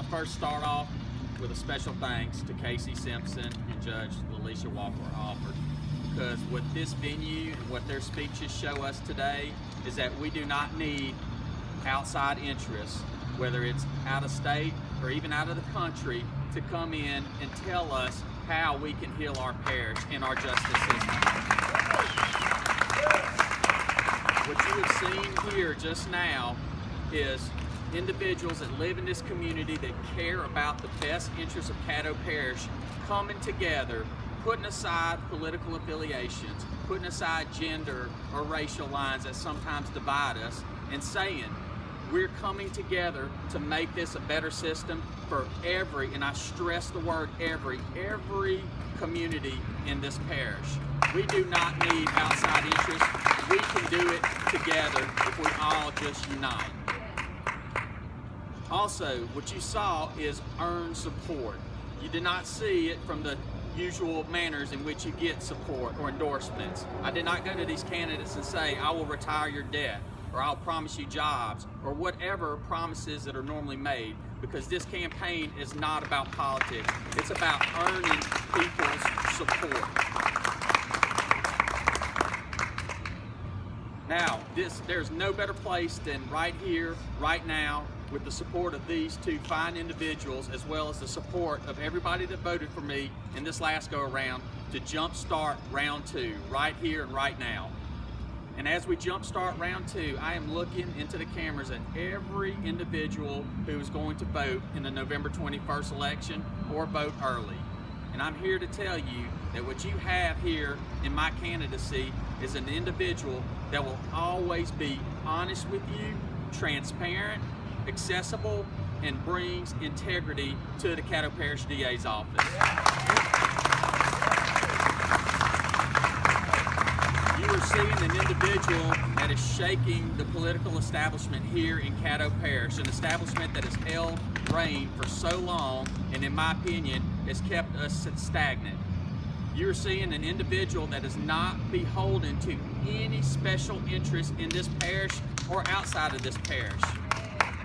to first start off with a special thanks to Casey Simpson and Judge LaLeshia Walker Alford, because what this venue and what their speeches show us today is that we do not need outside interests, whether it's out of state or even out of the country, to come in and tell us how we can heal our parish and our justice system. What you have seen here just now is individuals that live in this community that care about the best interests of Caddo Parish coming together, putting aside political affiliations, putting aside gender or racial lines that sometimes divide us, and saying, we're coming together to make this a better system for every, and I stress the word every community in this parish. We do not need outside interests. We can do it together if we all just unite. Also, what you saw is earned support. You did not see it from the usual manners in which you get support or endorsements. I did not go to these candidates and say, I will retire your debt, or I'll promise you jobs, or whatever promises that are normally made, because this campaign is not about politics. It's about earning people's support. Now, there's no better place than right here, right now, with the support of these two fine individuals, as well as the support of everybody that voted for me in this last go-around, to jumpstart round two, right here and right now. And as we jumpstart round two, I am looking into the cameras at every individual who is going to vote in the November 21st election or vote early. And I'm here to tell you that what you have here in my candidacy is an individual that will always be honest with you, transparent, accessible, and brings integrity to the Caddo Parish DA's office. You are seeing an individual that is shaking the political establishment here in Caddo Parish, an establishment that has held reign for so long and, in my opinion, has kept us stagnant. You're seeing an individual that is not beholden to any special interest in this parish or outside of this parish.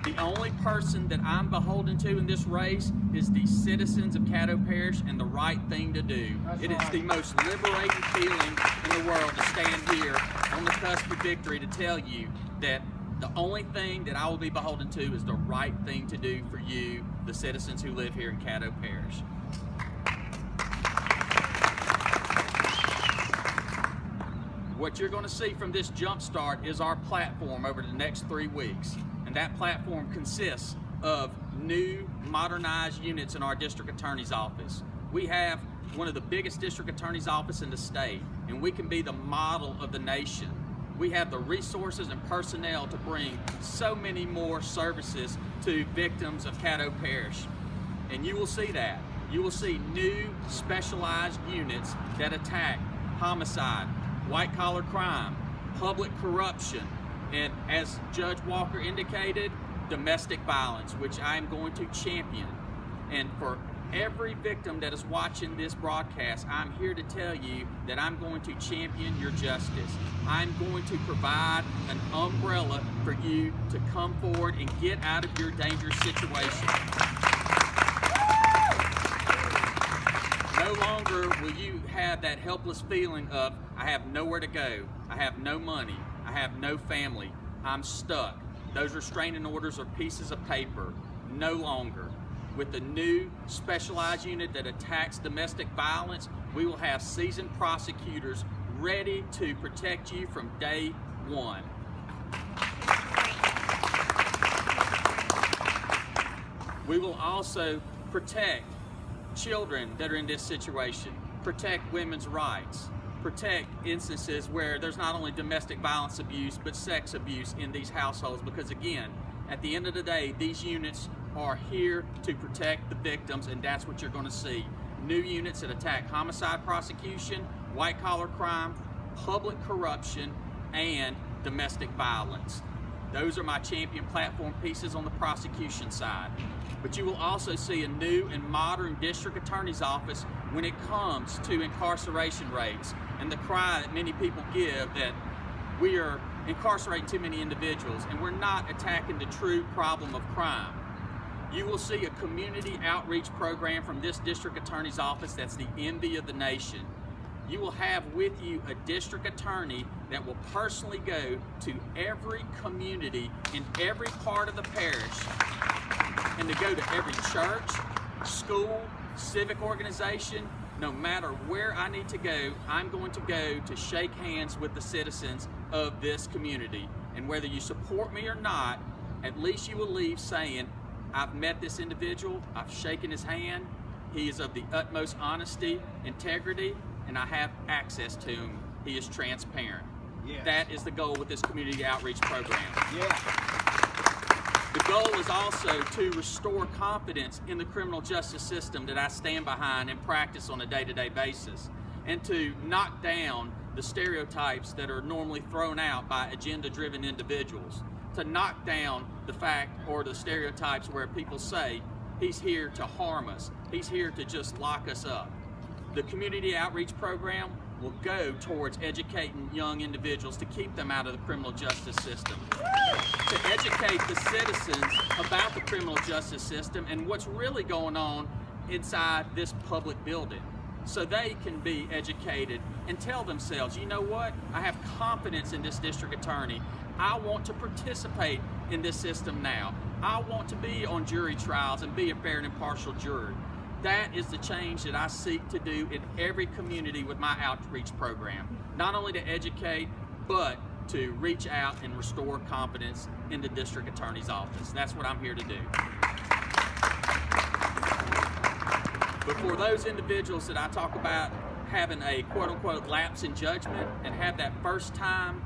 The only person that I'm beholden to in this race is the citizens of Caddo Parish and the right thing to do. It is the most liberating feeling in the world to stand here on the cusp of victory to tell you that the only thing that I will be beholden to is the right thing to do for you, the citizens who live here in Caddo Parish. What you're going to see from this jumpstart is our platform over the next 3 weeks. And that platform consists of new, modernized units in our district attorney's office. We have one of the biggest district attorney's office in the state, and we can be the model of the nation. We have the resources and personnel to bring so many more services to victims of Caddo Parish. And you will see that. You will see new, specialized units that attack homicide, white-collar crime, public corruption, and as Judge Walker indicated, domestic violence, which I am going to champion. And for every victim that is watching this broadcast, I'm here to tell you that I'm going to champion your justice. I'm going to provide an umbrella for you to come forward and get out of your dangerous situation. No longer will you have that helpless feeling of, I have nowhere to go, I have no money, I have no family, I'm stuck. Those restraining orders are pieces of paper. No longer. With the new specialized unit that attacks domestic violence, we will have seasoned prosecutors ready to protect you from day one. We will also protect children that are in this situation, protect women's rights, protect instances where there's not only domestic violence abuse, but sex abuse in these households, because again, at the end of the day, these units are here to protect the victims, and that's what you're going to see. New units that attack homicide prosecution, white-collar crime, public corruption, and domestic violence. Those are my champion platform pieces on the prosecution side. But you will also see a new and modern district attorney's office when it comes to incarceration rates and the cry that many people give that we are incarcerating too many individuals and we're not attacking the true problem of crime. You will see a community outreach program from this district attorney's office that's the envy of the nation. You will have with you a district attorney that will personally go to every community in every part of the parish, and to go to every church, school, civic organization. No matter where I need to go, I'm going to go to shake hands with the citizens of this community. And whether you support me or not, at least you will leave saying, I've met this individual, I've shaken his hand, he is of the utmost honesty, integrity, and I have access to him. He is transparent. Yes. That is the goal with this community outreach program. Yeah. The goal is also to restore confidence in the criminal justice system that I stand behind and practice on a day-to-day basis, and to knock down the stereotypes that are normally thrown out by agenda-driven individuals, to knock down the fact or the stereotypes where people say, he's here to harm us, he's here to just lock us up. The community outreach program will go towards educating young individuals to keep them out of the criminal justice system, to educate the citizens about the criminal justice system and what's really going on inside this public building, so they can be educated and tell themselves, you know what, I have confidence in this district attorney. I want to participate in this system now. I want to be on jury trials and be a fair and impartial jury. That is the change that I seek to do in every community with my outreach program. Not only to educate, but to reach out and restore confidence in the district attorney's office. That's what I'm here to do. But for those individuals that I talk about having a quote-unquote lapse in judgment and have that first-time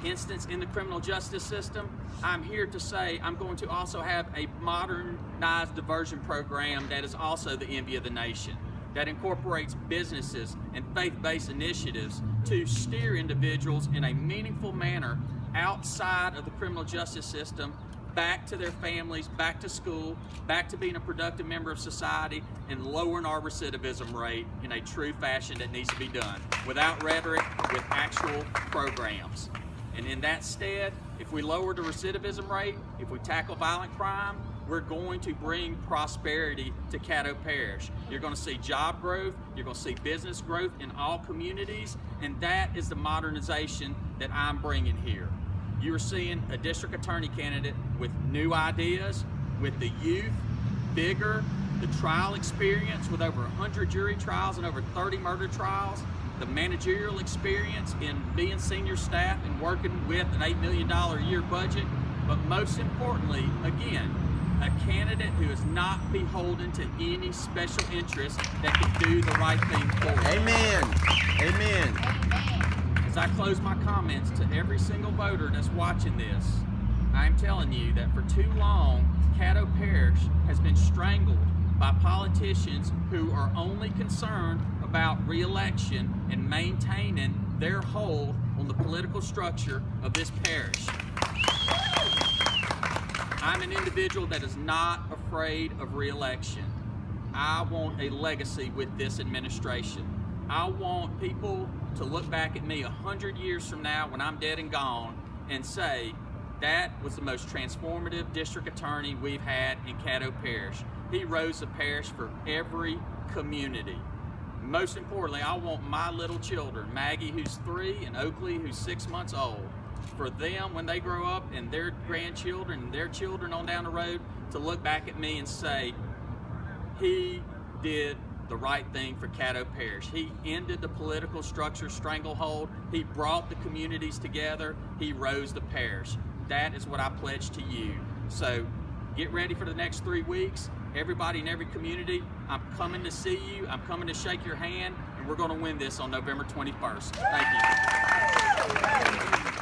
instance in the criminal justice system, I'm here to say I'm going to also have a modernized diversion program that is also the envy of the nation, that incorporates businesses and faith-based initiatives to steer individuals in a meaningful manner outside of the criminal justice system, back to their families, back to school, back to being a productive member of society, and lowering our recidivism rate in a true fashion that needs to be done, without rhetoric, with actual programs. And in that stead, if we lower the recidivism rate, if we tackle violent crime, we're going to bring prosperity to Caddo Parish. You're going to see job growth, you're going to see business growth in all communities, and that is the modernization that I'm bringing here. You're seeing a district attorney candidate with new ideas, with the youth, vigor, the trial experience with over 100 jury trials and over 30 murder trials, the managerial experience in being senior staff and working with an $8 million a year budget, but most importantly, again, a candidate who is not beholden to any special interest that can do the right thing for us. Amen. Amen. As I close my comments to every single voter that's watching this, I'm telling you that for too long, Caddo Parish has been strangled by politicians who are only concerned about re-election and maintaining their hold on the political structure of this parish. I'm an individual that is not afraid of re-election. I want a legacy with this administration. I want people to look back at me 100 years from now when I'm dead and gone and say, that was the most transformative district attorney we've had in Caddo Parish. He rose the parish for every community. Most importantly, I want my little children, Maggie who's 3 and Oakley who's 6 months old, for them when they grow up and their grandchildren and their children on down the road to look back at me and say, he did the right thing for Caddo Parish. He ended the political structure stranglehold. He brought the communities together. He rose the parish. That is what I pledge to you. So get ready for the next 3 weeks. Everybody in every community, I'm coming to see you. I'm coming to shake your hand, and we're going to win this on November 21st. Thank you.